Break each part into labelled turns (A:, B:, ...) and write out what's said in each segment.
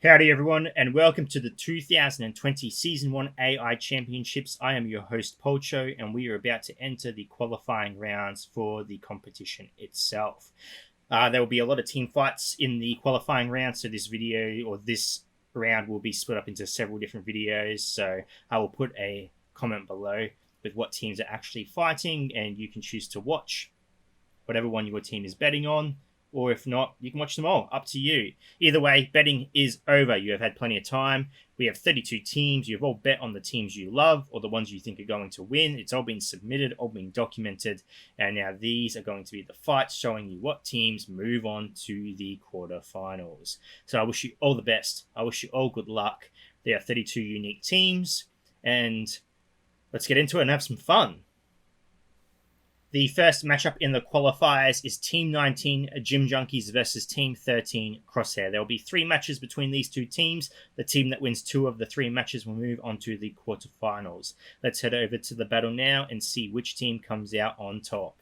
A: Howdy everyone, and welcome to the 2020 Season 1 AI Championships. I am your host, Polcho, and we are about to enter the qualifying rounds for the competition itself. There will be a lot of team fights in the qualifying round, so this round will be split up into several different videos. So I will put a comment below with what teams are actually fighting, and you can choose to watch whatever one your team is betting on. Or if not, you can watch them all. Up to you. Either way, betting is over. You have had plenty of time. We have 32 teams. You've all bet on the teams you love or the ones you think are going to win. It's all been submitted, all been documented. And now these are going to be the fights showing you what teams move on to the quarterfinals. So I wish you all the best. I wish you all good luck. There are 32 unique teams. And let's get into it and have some fun. The first matchup in the qualifiers is Team 19 Gym Junkies versus Team 13 Crosshair. There will be 3 matches between these two teams. The team that wins 2 of the 3 matches will move on to the quarterfinals. Let's head over to the battle now and see which team comes out on top.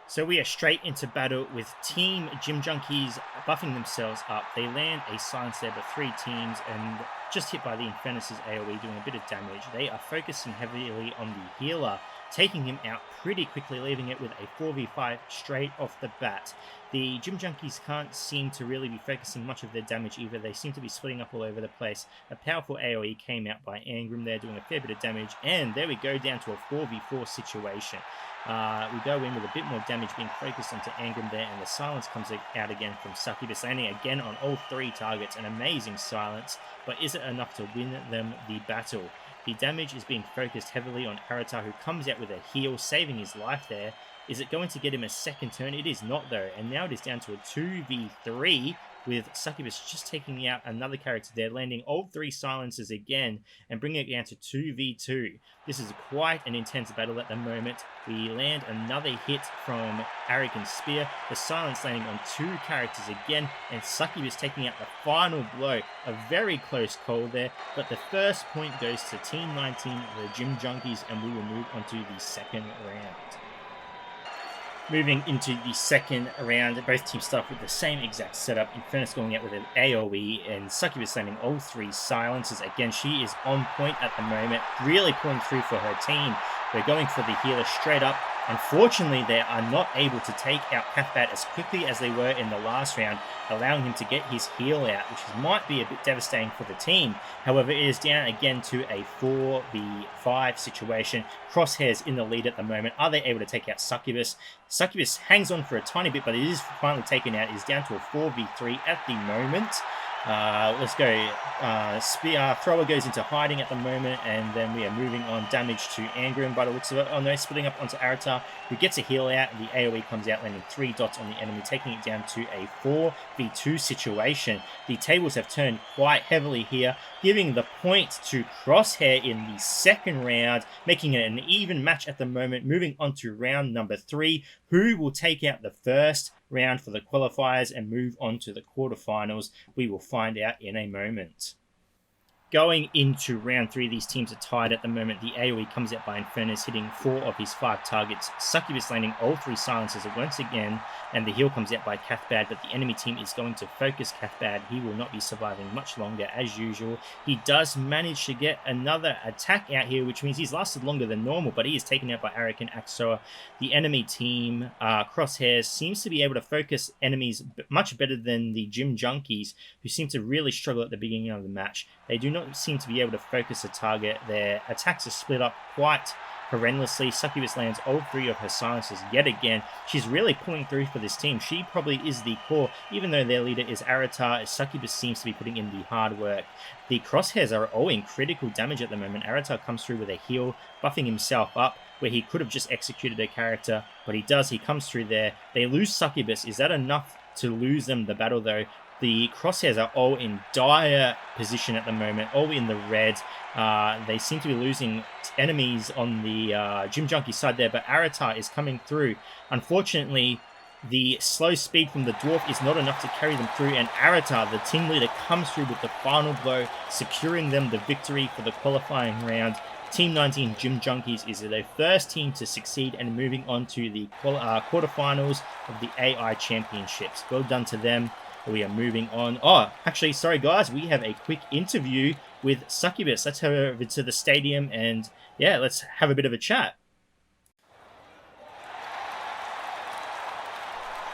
A: So we are straight into battle with Team Gym Junkies buffing themselves up. They land a silence there, but 3 teams, and just hit by the Infernus's AoE, doing a bit of damage. They are focusing heavily on the healer, taking him out pretty quickly, leaving it with a 4v5 straight off the bat. The Gym Junkies can't seem to really be focusing much of their damage either. They seem to be splitting up all over the place. A powerful AoE came out by Angrim there, doing a fair bit of damage, and there we go, down to a 4v4 situation. We go in with a bit more damage being focused onto Angrim there, and the silence comes out again from Succubus, landing again on all 3 targets. An amazing silence, but is it enough to win them the battle? The damage is being focused heavily on Aratar, who comes out with a heal, saving his life there. Is it going to get him a second turn? It is not, though, and now it is down to a 2v3, with Succubus just taking out another character there, landing all 3 silences again, and bringing it down to 2v2. This is quite an intense battle at the moment. We land another hit from Arrogant Spear, the silence landing on 2 characters again, and Succubus taking out the final blow. A very close call there, but the first point goes to Team 19, the Gym Junkies, and we will move on to the second round. Moving into the second round, both teams start with the same exact setup. Infernus going out with an AoE, and Succubus landing all 3 silences. Again, she is on point at the moment, really pulling through for her team. We're going for the healer straight up. Unfortunately, they are not able to take out Cathbad as quickly as they were in the last round, allowing him to get his heal out, which might be a bit devastating for the team. However, it is down again to a 4v5 situation. Crosshairs in the lead at the moment. Are they able to take out Succubus? Succubus hangs on for a tiny bit, but it is finally taken out. It is down to a 4v3 at the moment. Let's go. Spear Thrower goes into hiding at the moment, and then we are moving on. Damage to Angrim by the looks of it. Oh no, splitting up onto Aratar, who gets a heal out, and the AoE comes out, landing 3 dots on the enemy, taking it down to a 4v2 situation. The tables have turned quite heavily here, giving the point to Crosshair in the second round, making it an even match at the moment. Moving on to round number 3, who will take out the first round for the qualifiers and move on to the quarterfinals? We will find out in a moment. Going into round 3, these teams are tied at the moment. The AoE comes out by Infernus, hitting 4 of his 5 targets. Succubus landing all 3 silences once again, and the heal comes out by Cathbad, but the enemy team is going to focus Cathbad. He will not be surviving much longer as usual. He does manage to get another attack out here, which means he's lasted longer than normal, but he is taken out by Arrogant Axoa. The enemy team, Crosshairs, seems to be able to focus enemies much better than the Gym Junkies, who seem to really struggle at the beginning of the match. They do not seem to be able to focus a target. Their attacks are split up quite horrendously. Succubus lands all 3 of her silences yet again. She's really pulling through for this team. She probably is the core, even though their leader is Aratar. Succubus seems to be putting in the hard work. The Crosshairs are all in critical damage at the moment. Aratar comes through with a heal, buffing himself up, where he could have just executed a character, but he does. He comes through there. They lose Succubus. Is that enough to lose them the battle, though? The Crosshairs are all in dire position at the moment, all in the red. They seem to be losing enemies on the Gym Junkie side there, but Aratar is coming through. Unfortunately, the slow speed from the Dwarf is not enough to carry them through, and Aratar, the team leader, comes through with the final blow, securing them the victory for the qualifying round. Team 19 Gym Junkies is their first team to succeed and moving on to the quarterfinals of the AI Championships. Well done to them. We are moving on. Oh, actually, sorry guys, we have a quick interview with Succubus. Let's head over to the stadium and yeah, let's have a bit of a chat.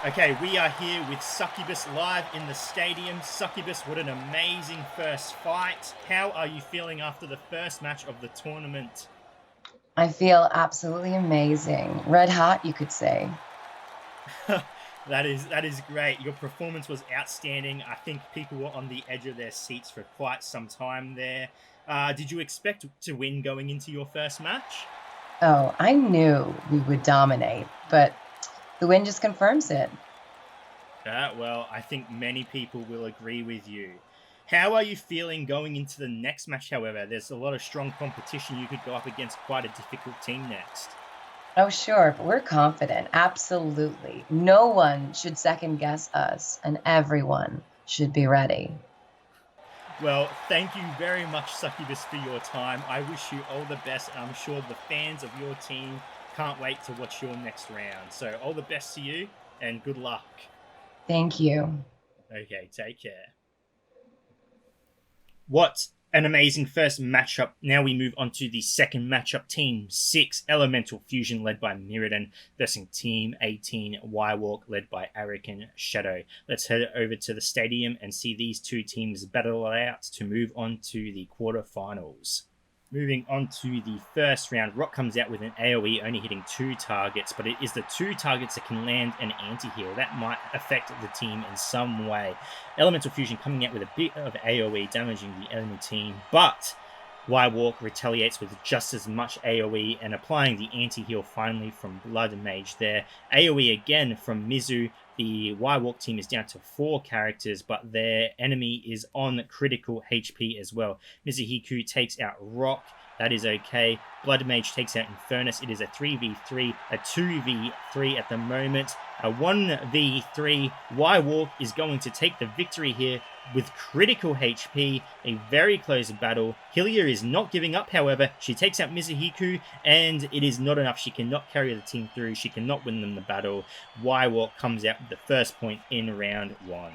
A: Okay, we are here with Succubus live in the stadium. Succubus, what an amazing first fight. How are you feeling after the first match of the tournament?
B: I feel absolutely amazing. Red hot, you could say.
A: That is great. Your performance was outstanding. I think people were on the edge of their seats for quite some time there. Did you expect to win going into your first match?
B: Oh, I knew we would dominate, but the win just confirms it.
A: Well, I think many people will agree with you. How are you feeling going into the next match, however? There's a lot of strong competition. You could go up against quite a difficult team next.
B: Oh, sure, but we're confident. Absolutely. No one should second guess us, and everyone should be ready.
A: Well, thank you very much, Succubus, for your time. I wish you all the best. I'm sure the fans of your team can't wait to watch your next round. So, all the best to you and good luck.
B: Thank you.
A: Okay, take care. What an amazing first matchup. Now we move on to the second matchup. Team 6, Elemental Fusion, led by Mirrodin, versus Team 18, Y-Walk, led by Arakan Shadow. Let's head over to the stadium and see these two teams battle it out to move on to the quarterfinals. Moving on to the first round, Rock comes out with an AoE only hitting 2 targets, but it is the 2 targets that can land an anti-heal. That might affect the team in some way. Elemental Fusion coming out with a bit of AoE, damaging the enemy team, but Y-Walk retaliates with just as much AoE and applying the anti-heal finally from Blood Mage there. AoE again from Mizu. The Y-Walk team is down to 4 characters, but their enemy is on critical HP as well. Mizuhiku takes out Rock. That is okay. Blood Mage takes out Infernus. It is a 3v3, a 2v3 at the moment. A 1v3. Y-Walk is going to take the victory here with critical HP, a very close battle. Hylia is not giving up, however. She takes out Mizuhiku, and it is not enough. She cannot carry the team through. She cannot win them the battle. Y-Walk comes out with the first point in round 1.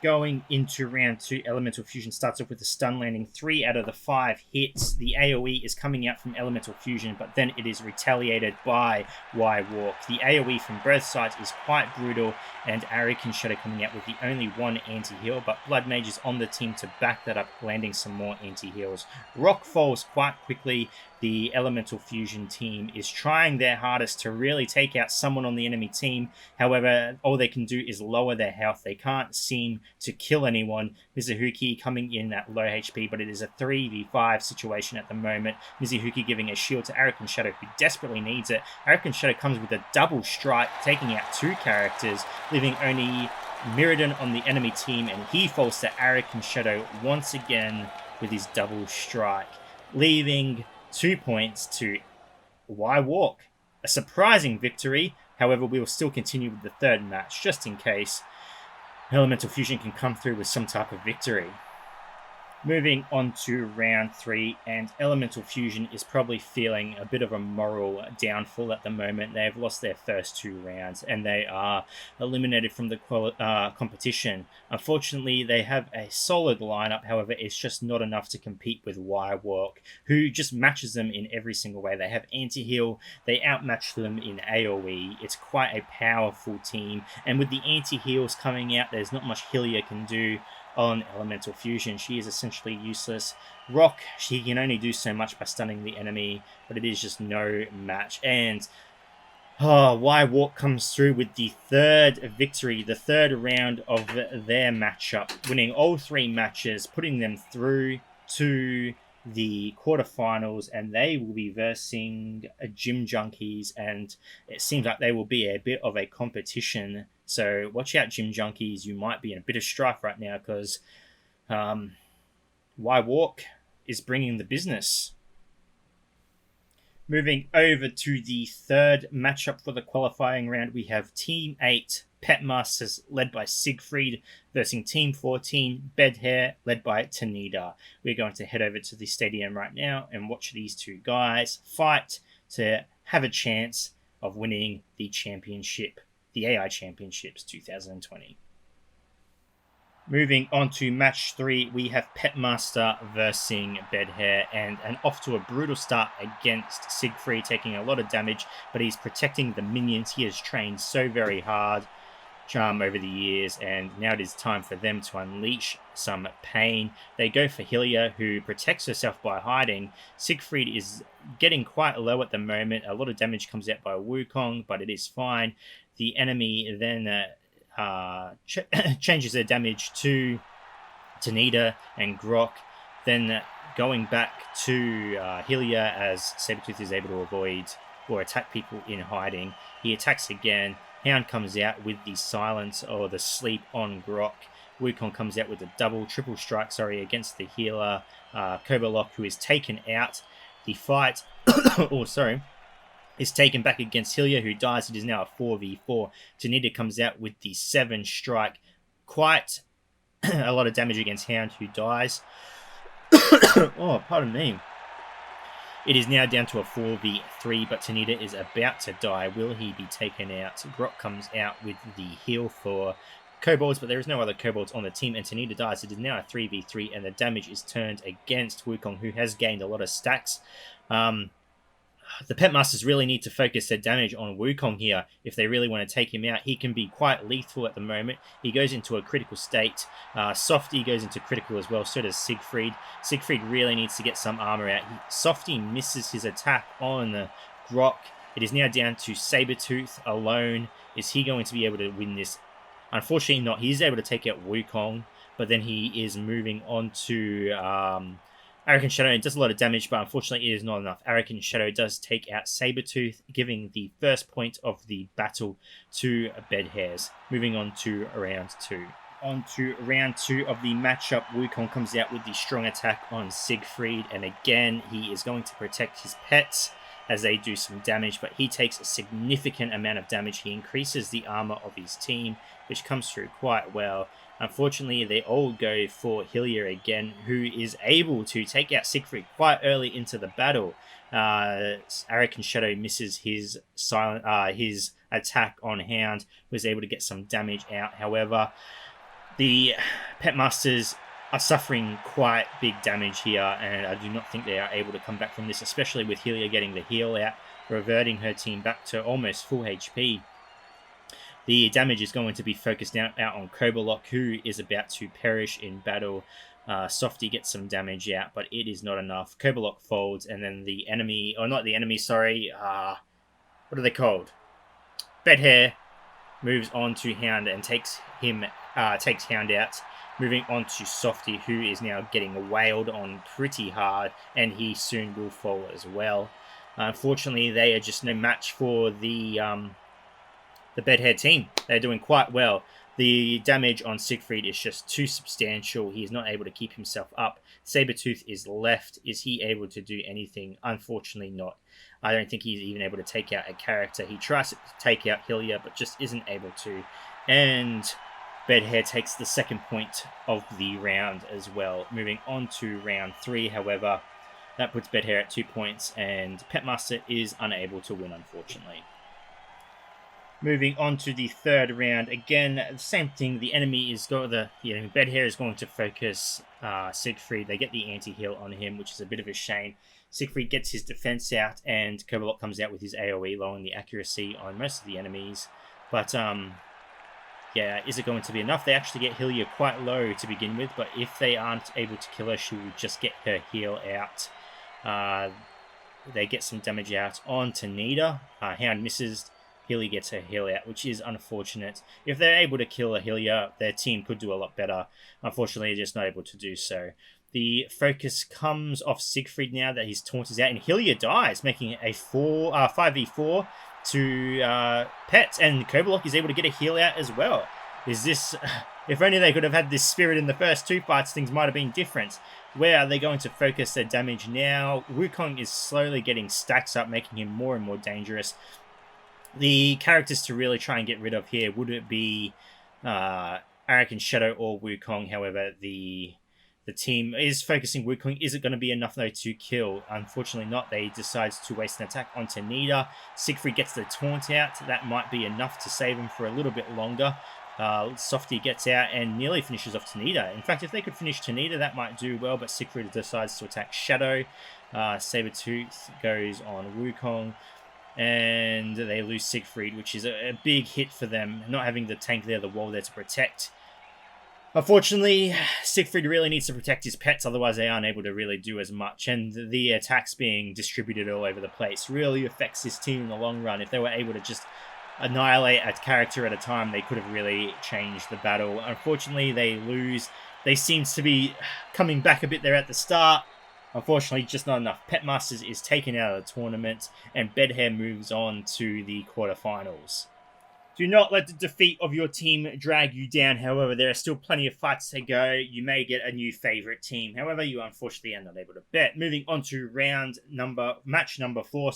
A: Going into round 2, Elemental Fusion starts off with a stun landing. 3 out of the 5 hits. The AoE is coming out from Elemental Fusion, but then it is retaliated by Y-Walk. The AoE from both sides is quite brutal, and Arakan Shadow coming out with the only 1 anti-heal, but Blood Mage is on the team to back that up, landing some more anti-heals. Rock falls quite quickly. The Elemental Fusion team is trying their hardest to really take out someone on the enemy team. However, all they can do is lower their health. They can't seem to kill anyone. Mizuhuki coming in at low HP, but it is a 3v5 situation at the moment. Mizuhuki giving a shield to Arakan Shadow, who desperately needs it. Arakan Shadow comes with a double strike, taking out 2 characters, leaving only Mirrodin on the enemy team, and he falls to Arakan Shadow once again with his double strike, leaving 2 points to Y-Walk. A surprising victory. However, we will still continue with the third match, just in case Elemental Fusion can come through with some type of victory. Moving on to round 3, and Elemental Fusion is probably feeling a bit of a moral downfall at the moment. They've lost their first 2 rounds, and they are eliminated from the competition. Unfortunately, they have a solid lineup. However, it's just not enough to compete with Y-Walk, who just matches them in every single way. They have anti-heal. They outmatch them in AoE. It's quite a powerful team, and with the anti-heals coming out, there's not much Hylia can do on Elemental Fusion. She is essentially useless. Rock, she can only do so much by stunning the enemy, but it is just no match. And Y-Walk comes through with the third victory, the third round of their matchup, winning all 3 matches, putting them through to the quarterfinals, and they will be versing Gym Junkies, and it seems like they will be a bit of a competition. So watch out, Gym Junkies. You might be in a bit of strife right now because Y-Walk is bringing the business. Moving over to the third matchup for the qualifying round, we have Team 8 Pet Masters, led by Siegfried, versus Team 14 Bedhair, led by Tanida. We're going to head over to the stadium right now and watch these 2 guys fight to have a chance of winning the championship, the AI Championships 2020. Moving on to match 3, we have Petmaster versus Bedhair, and off to a brutal start against Siegfried, taking a lot of damage, but he's protecting the minions. He has trained so very hard over the years, and now it is time for them to unleash some pain. They go for Hylia, who protects herself by hiding. Siegfried is getting quite low at the moment. A lot of damage comes out by Wukong, but it is fine. The enemy then changes their damage to Tanita and Grok, then going back to Hylia as Sabretooth is able to avoid or attack people in hiding. He attacks again. Hound comes out with the silence or the sleep on Grok. Wukong comes out with a triple strike, against the healer, Kobolok, who is taken out. The fight, is taken back against Hylia, who dies. It is now a 4v4. Tanita comes out with the 7 strike. Quite a lot of damage against Hound, who dies. Oh, pardon me. It is now down to a 4v3, but Tanita is about to die. Will he be taken out? Grok comes out with the heal for Kobolds, but there is no other Kobolds on the team, and Tanita dies. It is now a 3v3, and the damage is turned against Wukong, who has gained a lot of stacks. The Petmasters really need to focus their damage on Wukong here if they really want to take him out. He can be quite lethal at the moment. He goes into a critical state. Softy goes into critical as well. So does Siegfried. Siegfried really needs to get some armor out. Softy misses his attack on Grok. It is now down to Sabretooth alone. Is he going to be able to win this? Unfortunately not. He is able to take out Wukong, but then he is moving on to Arrogant Shadow. It does a lot of damage, but unfortunately it is not enough. Arrogant Shadow does take out Sabretooth, giving the first point of the battle to Bedhairs. Moving on to round 2. On to round 2 of the matchup, Wukong comes out with the strong attack on Siegfried, and again he is going to protect his pets as they do some damage, but he takes a significant amount of damage. He increases the armor of his team, which comes through quite well. Unfortunately, they all go for Hylia again, who is able to take out Siegfried quite early into the battle. Arrogant Shadow misses his attack on Hound, was able to get some damage out. However, the Petmasters are suffering quite big damage here, and I do not think they are able to come back from this, especially with Hylia getting the heal out, reverting her team back to almost full HP. The damage is going to be focused out on Kobolok, who is about to perish in battle. Softy gets some damage out, but it is not enough. Kobolok folds, and then the enemy, or not the enemy, sorry, what are they called? Bedhair moves on to Hound and takes Hound out. Moving on to Softy, who is now getting wailed on pretty hard, and he soon will fall as well. Unfortunately, they are just no match for the Bedhair team. They're doing quite well. The damage on Siegfried is just too substantial. He is not able to keep himself up. Sabretooth is left. Is he able to do anything? Unfortunately not. I don't think he's even able to take out a character. He tries to take out Hylia, but just isn't able to. And Bedhair takes the second point of the round as well. Moving on to round 3, however, that puts Bedhair at 2 points, and Petmaster is unable to win, unfortunately. Moving on to the third round, again, the same thing. The enemy is Bedhair is going to focus Siegfried. They get the anti-heal on him, which is a bit of a shame. Siegfried gets his defense out, and Kobolok comes out with his AoE, lowering the accuracy on most of the enemies. But is it going to be enough? They actually get Hylia quite low to begin with, but if they aren't able to kill her, she will just get her heal out. They get some damage out on Tanita. Hound misses. Hylia gets her heal out, which is unfortunate. If they're able to kill a Hylia, their team could do a lot better. Unfortunately, they're just not able to do so. The focus comes off Siegfried now that his taunt is out, and Hylia dies, making it a 5v4 to Pets, and Kobolok is able to get a heal out as well. If only they could have had this spirit in the first 2 fights, things might have been different. Where are they going to focus their damage now? Wukong is slowly getting stacks up, making him more and more dangerous. The characters to really try and get rid of here, would it be Arrogant Shadow or Wukong? However, the team is focusing Wukong. Is it going to be enough, though, to kill? Unfortunately not. They decide to waste an attack on Tanita. Siegfried gets the taunt out. That might be enough to save him for a little bit longer. Softy gets out and nearly finishes off Tanita. In fact, if they could finish Tanita, that might do well, but Siegfried decides to attack Shadow. Sabretooth goes on Wukong, and they lose Siegfried, which is a big hit for them, not having the tank there, the wall there to protect. Unfortunately, Siegfried really needs to protect his pets, otherwise they aren't able to really do as much, and the attacks being distributed all over the place really affects his team in the long run. If they were able to just annihilate a character at a time, they could have really changed the battle. Unfortunately, they lose. They seem to be coming back a bit there at the start. Unfortunately, just not enough. Petmasters is taken out of the tournament, and Bedhair moves on to the quarterfinals. Do not let the defeat of your team drag you down. However, there are still plenty of fights to go. You may get a new favorite team. However, you unfortunately are not able to bet. Moving on to match number 4,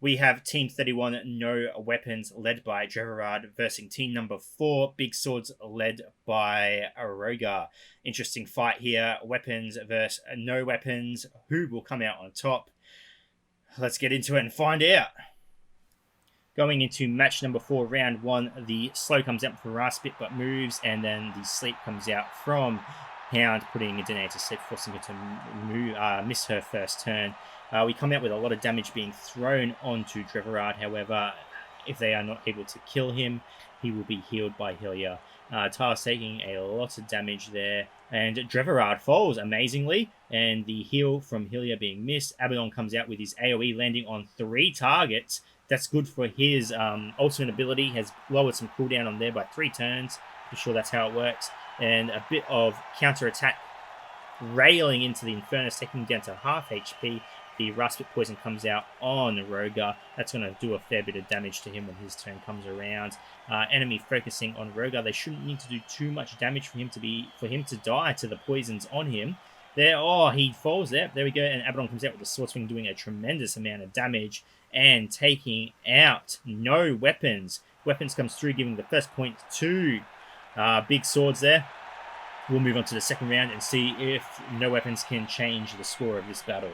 A: we have Team 31, No Weapons, led by Dreverard, versus Team number 4, Big Swords, led by Aroga. Interesting fight here. Weapons versus No Weapons. Who will come out on top? Let's get into it and find out. Going into match number 4, round 1, the slow comes out for Raspit but moves, and then the sleep comes out from Hound, putting Danae to sleep, forcing her to miss her first turn. We come out with a lot of damage being thrown onto Dreverard. However, if they are not able to kill him, he will be healed by Hylia. Tyler's taking a lot of damage there, and Dreverard falls amazingly, and the heal from Hylia being missed. Abaddon comes out with his AoE, landing on 3 targets. That's good for his ultimate ability. Has lowered some cooldown on there by 3 turns. I'm sure that's how it works. And a bit of counter-attack railing into the Infernus, taking him down to half HP. The Raspit Poison comes out on Roga. That's going to do a fair bit of damage to him when his turn comes around. Enemy focusing on Roga. They shouldn't need to do too much damage for him to die to the poisons on him. There, he falls there. There we go. And Abaddon comes out with the Sword Swing, doing a tremendous amount of damage and taking out No Weapons. Weapons comes through, giving the first point to Big Swords there. We'll move on to the second round and see if No Weapons can change the score of this battle.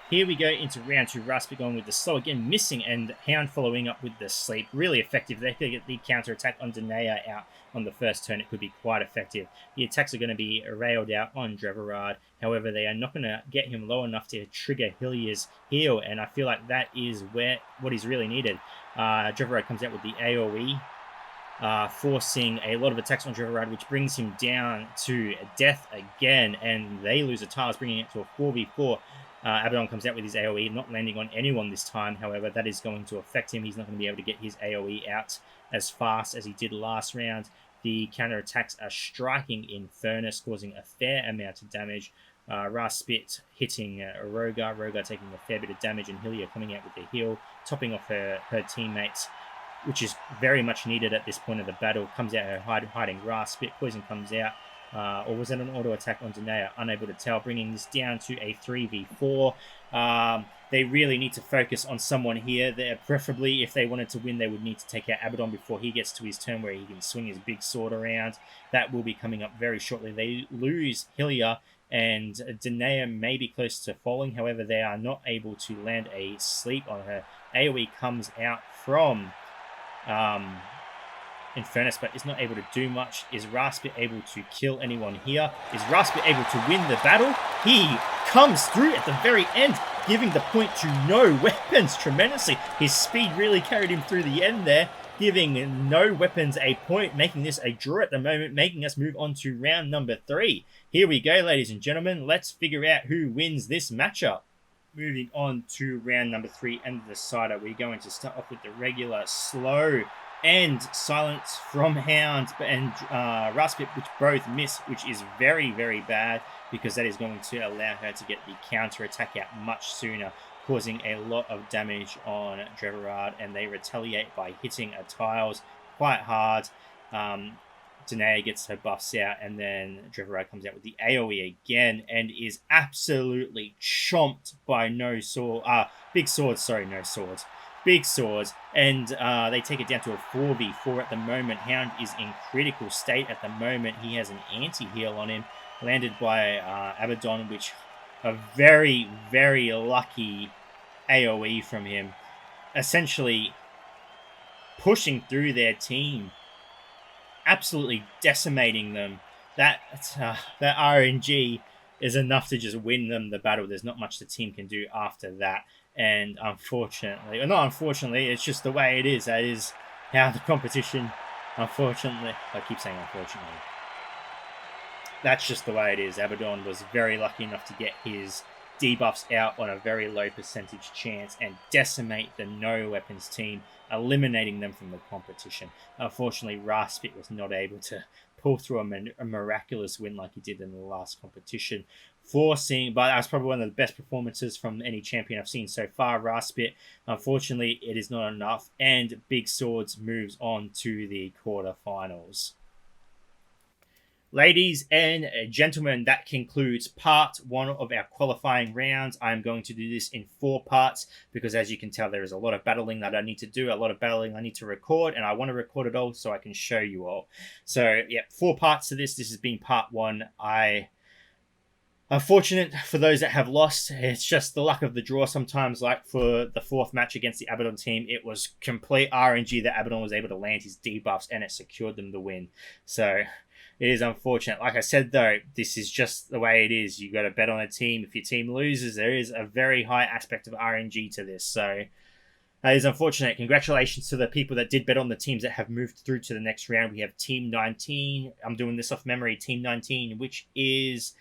A: Here we go into round 2. Raspit going with the slow again, missing, and Hound following up with the sleep. Really effective. They could get the counter attack on Danae out on the first turn. It could be quite effective. The attacks are going to be railed out on Dreverard. However, they are not going to get him low enough to trigger Hylia's heal, and I feel like that is what is really needed. Dreverard comes out with the AoE, forcing a lot of attacks on Dreverard, which brings him down to death again, and they lose a Tars, bringing it to a 4v4. Abaddon comes out with his AoE, not landing on anyone this time. However, that is going to affect him. He's not going to be able to get his AoE out as fast as he did last round. The counterattacks are striking Infernus, causing a fair amount of damage. Raspit hitting Roga taking a fair bit of damage, and Hylia coming out with the heal, topping off her teammates, which is very much needed at this point of the battle. Comes out her hiding Raspit. Poison comes out. Or was it an auto attack on Danae? Unable to tell, bringing this down to a 3v4. They really need to focus on someone here. Preferably, if they wanted to win, they would need to take out Abaddon before he gets to his turn where he can swing his big sword around. That will be coming up very shortly. They lose Hylia, and Danae may be close to falling. However, they are not able to land a sleep on her. AoE comes out from Infernus, but is not able to do much. Is Raspit able to kill anyone here? Is Raspit able to win the battle? He comes through at the very end, giving the point to No Weapons tremendously. His speed really carried him through the end there, giving No Weapons a point, making this a draw at the moment, making us move on to round number 3. Here we go, ladies and gentlemen. Let's figure out who wins this matchup. Moving on to round number 3 and the decider. We're going to start off with the regular slow and silence from Hound and Raspit, which both miss, which is very, very bad, because that is going to allow her to get the counter attack out much sooner, causing a lot of damage on Dreverard, and they retaliate by hitting a tiles quite hard. Danae gets her buffs out, and then Dreverard comes out with the AoE again and is absolutely chomped by Big Swords, and they take it down to a 4v4 at the moment. Hound is in critical state at the moment. He has an anti-heal on him, landed by Abaddon, which a very, very lucky AoE from him, essentially pushing through their team absolutely decimating them. That RNG is enough to just win them the battle. There's not much the team can do after that. And unfortunately, or not unfortunately, it's just the way it is. That is how the competition, unfortunately, I keep saying unfortunately, that's just the way it is. Abaddon was very lucky enough to get his debuffs out on a very low percentage chance and decimate the no weapons team, eliminating them from the competition. Unfortunately, Raspit was not able to pull through a miraculous win like he did in the last competition, but that's probably one of the best performances from any champion I've seen so far. Raspit, unfortunately, it is not enough, and Big Swords moves on to the quarterfinals. Ladies and gentlemen, that concludes part one of our qualifying rounds. I'm going to do this in 4 parts because, as you can tell, there is a lot of battling that I need to do, a lot of battling I need to record, and I want to record it all so I can show you all. So, yeah, 4 parts to this. This has been part 1. Unfortunate for those that have lost. It's just the luck of the draw sometimes. Like for the 4th match against the Abaddon team, it was complete RNG that Abaddon was able to land his debuffs and it secured them the win. So it is unfortunate. Like I said, though, this is just the way it is. You got to bet on a team. If your team loses, there is a very high aspect of RNG to this. So that is unfortunate. Congratulations to the people that did bet on the teams that have moved through to the next round. We have Team 19. I'm doing this off memory. Team 19, which is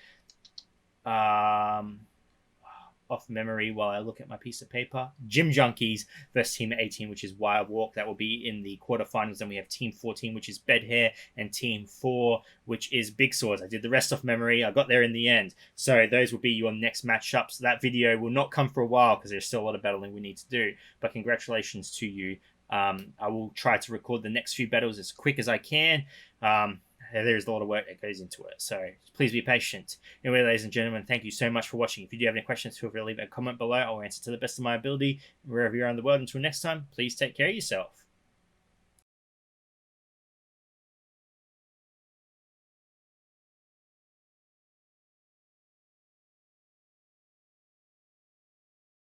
A: off memory while I look at my piece of paper. Gym Junkies versus Team 18, which is Wild Walk. That will be in the quarterfinals. Then we have Team 14, which is Bed Hair, and Team 4, which is Big Swords. I did the rest off memory. I got there in the end. So those will be your next matchups. That video will not come for a while because there's still a lot of battling we need to do. But congratulations to you. I will try to record the next few battles as quick as I can. There's a lot of work that goes into it, so please be patient. Anyway, ladies and gentlemen, thank you so much for watching. If you do have any questions, feel free to leave a comment below. I'll answer to the best of my ability wherever you are in the world. Until next time, please take care of yourself.